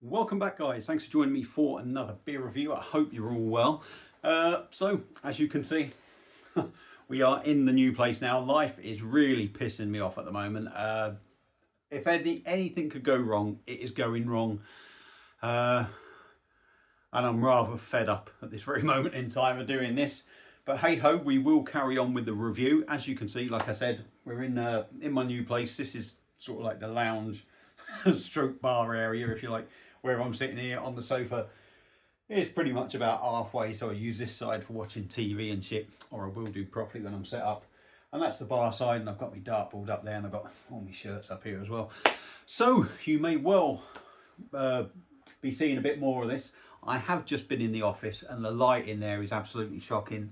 Welcome back, guys. Thanks for joining me for another beer review. I hope you're all well. So as you can see, we are in the new place now. Life is really pissing me off at the moment. If anything could go wrong, it is going wrong. And I'm rather fed up at this very moment in time of doing this. But hey ho, we will carry on with the review. As you can see, like I said, we're in my new place. This is sort of like the lounge stroke bar area, if you like, where I'm sitting here on the sofa. It's pretty much about halfway, so I use this side for watching TV and shit, or I will do properly when I'm set up. And that's the bar side, and I've got my dartboard up there, and I've got all my shirts up here as well. So you may well be seeing a bit more of this. I have just been in the office, and the light in there is absolutely shocking.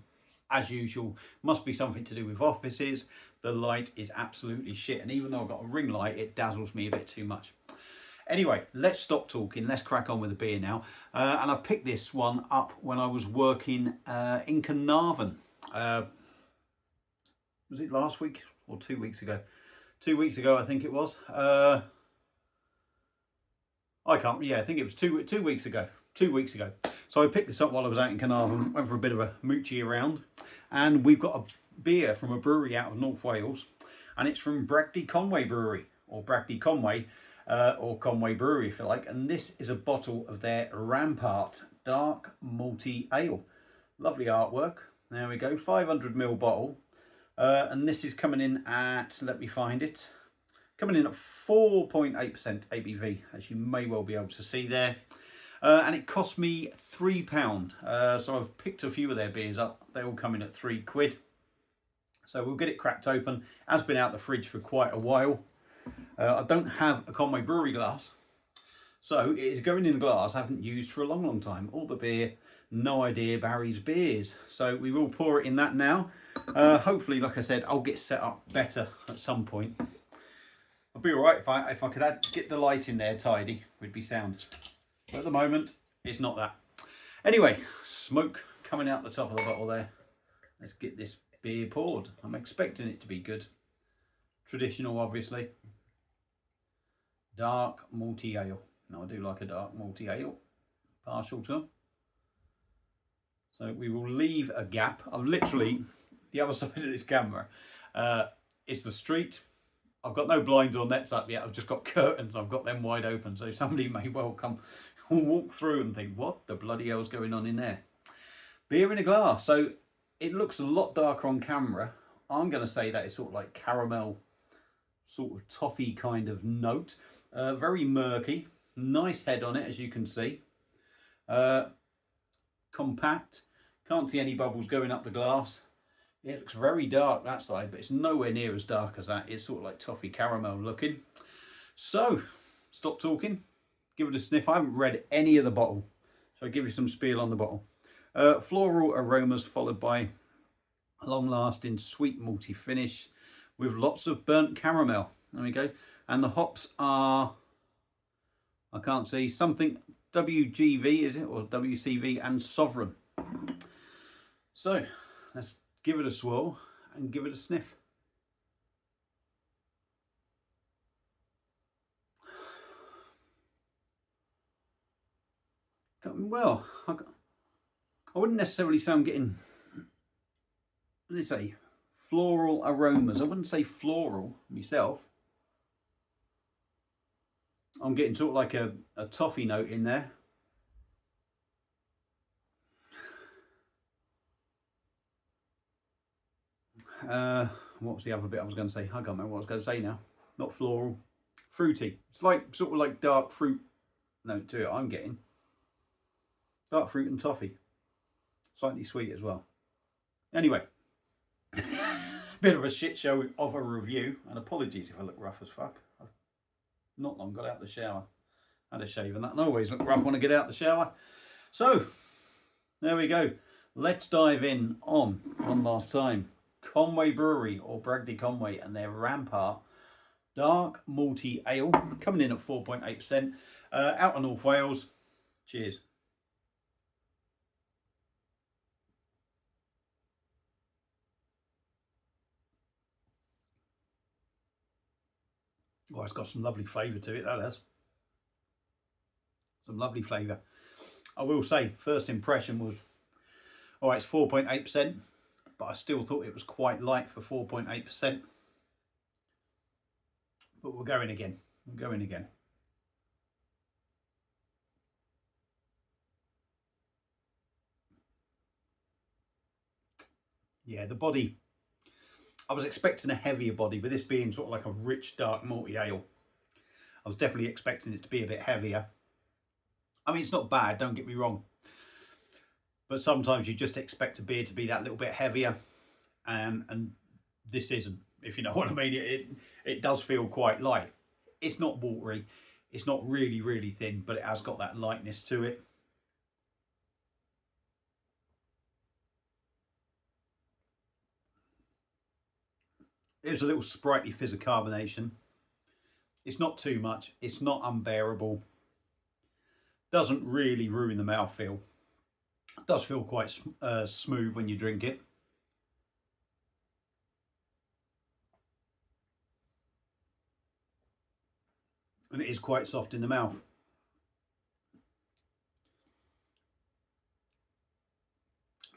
As usual, must be something to do with offices. The light is absolutely shit, and even though I've got a ring light, it dazzles me a bit too much. Anyway, let's stop talking. Let's crack on with the beer now. And I picked this one up when I was working in Carnarvon. Was it last week or 2 weeks ago? 2 weeks ago, I think it was. I can't. Yeah, I think it was two weeks ago. 2 weeks ago. So I picked this up while I was out in Carnarvon. Went for a bit of a moochie around, and we've got a beer from a brewery out of North Wales, and it's from Conwy Brewery, or Conwy. Or Conwy Brewery, if you like. And this is a bottle of their Rampart Dark Malty Ale. Lovely artwork. There we go, 500ml bottle. And this is coming in at, let me find it, coming in at 4.8% ABV, as you may well be able to see there. And it cost me £3. So I've picked a few of their beers up. They all come in at £3. So we'll get it cracked open. Has been out the fridge for quite a while. I don't have a Conwy Brewery glass, so it is going in a glass I haven't used for a long time. All the beer, No Idea Barry's beers. So we will pour it in that now. Hopefully, like I said, I'll get set up better at some point. I'll be all right if I could get the light in there tidy, we'd be sound. But at the moment, it's not that. Anyway, smoke coming out the top of the bottle there. Let's get this beer poured. I'm expecting it to be good. Traditional, obviously. Dark malty ale. Now I do like a dark malty ale, partial to them. So we will leave a gap. I'm literally, the other side of this camera is the street. I've got no blinds or nets up yet. I've just got curtains. I've got them wide open. So somebody may well come walk through and think, what the bloody hell's going on in there? Beer in a glass. So it looks a lot darker on camera. I'm going to say that it's sort of like caramel, sort of toffee kind of note. Very murky, nice head on it, as you can see. Compact, can't see any bubbles going up the glass. It looks very dark that side, but it's nowhere near as dark as that. It's sort of like toffee caramel looking. So, stop talking, give it a sniff. I haven't read any of the bottle, so I'll give you some spiel on the bottle. Floral aromas followed by a long-lasting sweet malty finish with lots of burnt caramel. There we go. And the hops are, I can't see, something WGV, is it? Or WCV and Sovereign. So let's give it a swirl and give it a sniff. Well, I wouldn't necessarily say I'm getting, let's say, floral aromas. I wouldn't say floral myself. I'm getting sort of like a toffee note in there. What was the other bit I was going to say? I can't remember what I was going to say now. Not floral. Fruity. It's like sort of like dark fruit note to it. I'm getting dark fruit and toffee. Slightly sweet as well. Anyway, bit of a shit show of a review, and apologies if I look rough as fuck. I've not long got out the shower. Had a shave and that, and I always look rough when I get out the shower. So there we go. Let's dive in on one last time. Conwy Brewery, or Bragdy Conwy, and their Rampart Dark Malty Ale, coming in at 4.8%, out of North Wales. Cheers. Oh, it's got some lovely flavour to it, that has. Some lovely flavour. I will say, first impression was, all right, it's 4.8%, but I still thought it was quite light for 4.8%. But we're going again. We're going again. Yeah, the body, I was expecting a heavier body, but this being sort of like a rich, dark, malty ale, I was definitely expecting it to be a bit heavier. I mean, it's not bad, don't get me wrong. But sometimes you just expect a beer to be that little bit heavier, and this isn't, if you know what I mean. It does feel quite light. It's not watery, it's not really, really thin, but it has got that lightness to it. There's a little sprightly fizz of carbonation. It's not too much, it's not unbearable. Doesn't really ruin the mouthfeel. It does feel quite smooth when you drink it. And it is quite soft in the mouth.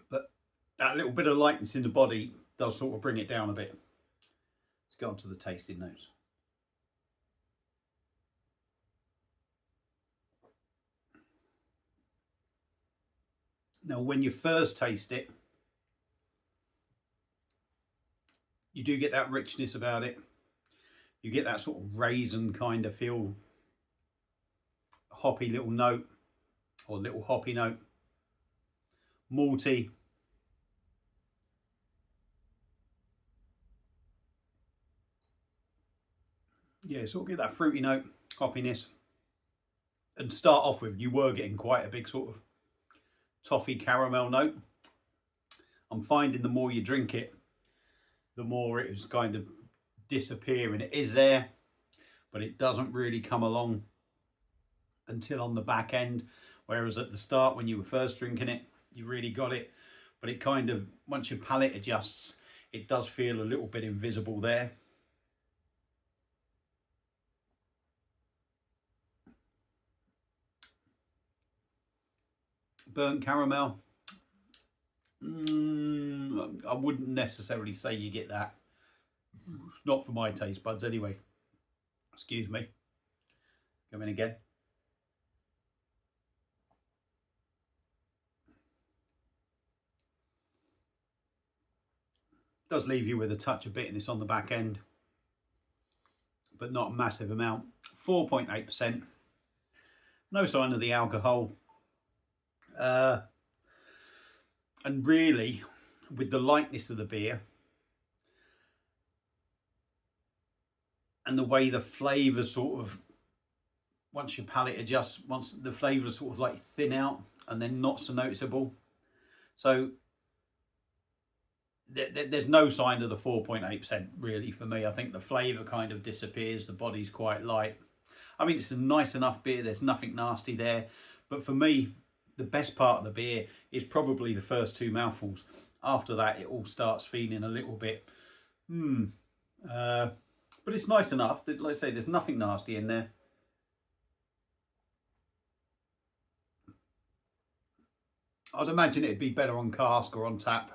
But that little bit of lightness in the body does sort of bring it down a bit. Let's go on to the tasting notes. Now, when you first taste it, you do get that richness about it. You get that sort of raisin kind of feel, hoppy little note, or little hoppy note, malty. Yeah, sort of get that fruity note, hoppiness. And start off with, you were getting quite a big sort of toffee caramel note. I'm finding the more you drink it, the more it is kind of disappearing. It is there, but it doesn't really come along until on the back end. Whereas at the start, when you were first drinking it, you really got it. But it kind of, once your palate adjusts, it does feel a little bit invisible there. Burnt caramel. I wouldn't necessarily say you get that. Not for my taste buds anyway. Excuse me. Come in again. Does leave you with a touch of bitterness on the back end, but not a massive amount. 4.8%. No sign of the alcohol. And really, with the lightness of the beer and the way the flavours sort of, once your palate adjusts, once the flavours sort of like thin out and then not so noticeable. So there's no sign of the 4.8% really for me. I think the flavour kind of disappears, the body's quite light. I mean, it's a nice enough beer, there's nothing nasty there. But for me, the best part of the beer is probably the first two mouthfuls. After that, it all starts feeling a little bit, but it's nice enough. Like I say, there's nothing nasty in there. I'd imagine it'd be better on cask or on tap.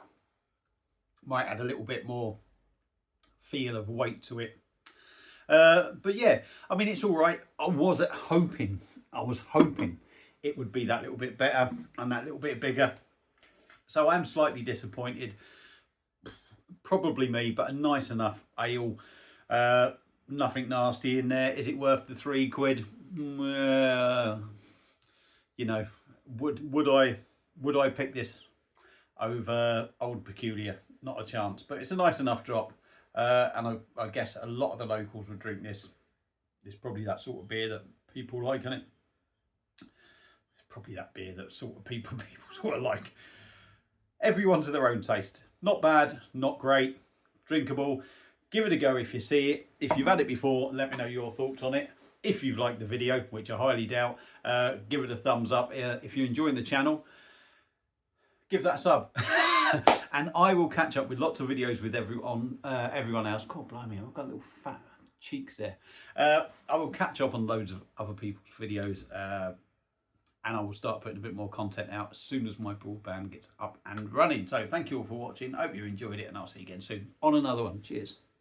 Might add a little bit more feel of weight to it. But yeah, I mean, it's all right. I was hoping it would be that little bit better and that little bit bigger. So I'm slightly disappointed. Probably me, but a nice enough ale. Nothing nasty in there. Is it worth the £3? You know, would I pick this over Old Peculiar? Not a chance. But it's a nice enough drop, and I guess a lot of the locals would drink this. It's probably that sort of beer that people like, isn't it? It's probably that beer that sort of people sort of like. Everyone's to their own taste. Not bad, not great, drinkable. Give it a go if you see it. If you've had it before, let me know your thoughts on it. If you've liked the video, which I highly doubt, give it a thumbs up. If you're enjoying the channel, give that a sub. And I will catch up with lots of videos with everyone else. God blimey, I've got little fat cheeks there. I will catch up on loads of other people's videos. and I will start putting a bit more content out as soon as my broadband gets up and running. So thank you all for watching. I hope you enjoyed it, and I'll see you again soon on another one. Cheers.